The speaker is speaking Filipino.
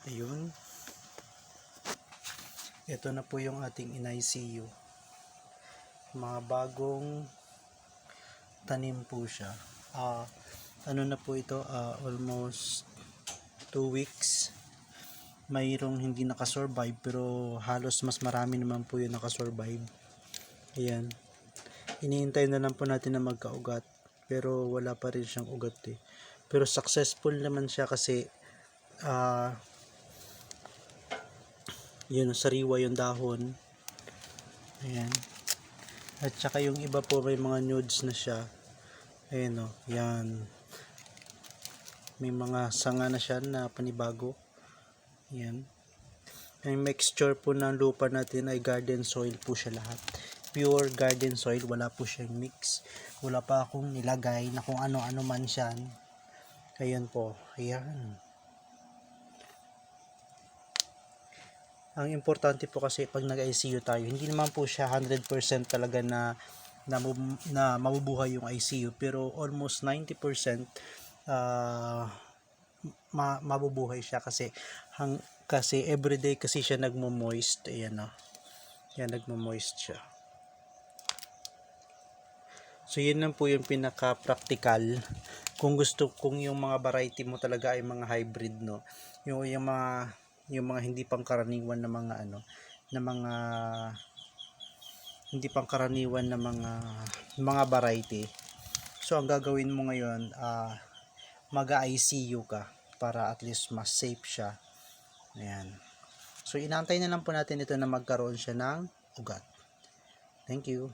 Ayun. Ito na po yung ating in-ICU. Mga bagong tanim po siya. Ano na po ito? Almost 2 weeks. Mayroong hindi nakasurvive pero halos mas marami naman po yung nakasurvive. Ayan. Iniintay na lang po natin na magkaugat. Pero wala pa rin siyang ugat eh. Pero successful naman siya kasi yun, sariwa yung dahon. Ayan. At saka yung iba po may mga nudes na siya. Ayan o. Yan. May mga sanga na siya na panibago. Ayan. Yung mixture po ng lupa natin ay garden soil po siya lahat. Pure garden soil. Wala po siyang mix. Wala pa akong nilagay na kung ano-ano man siya. Ayan po. Ayan. Ang importante po kasi pag nag-ICU tayo, hindi naman po siya 100% talaga na mabubuhay yung ICU, pero almost 90% mabubuhay siya kasi kasi everyday kasi siya nagmo-moist. Ayan o. Yan, nagmo-moist siya. So yun lang po yung pinaka-practical. Kung yung mga variety mo talaga ay mga hybrid, no. Yung mga hindi pangkaraniwan na mga hindi pangkaraniwan na mga variety. So ang gagawin mo ngayon, mag-ICU ka para at least mas safe siya. Ayan. So inaantay na lang po natin ito na magkaroon siya ng ugat. Thank you.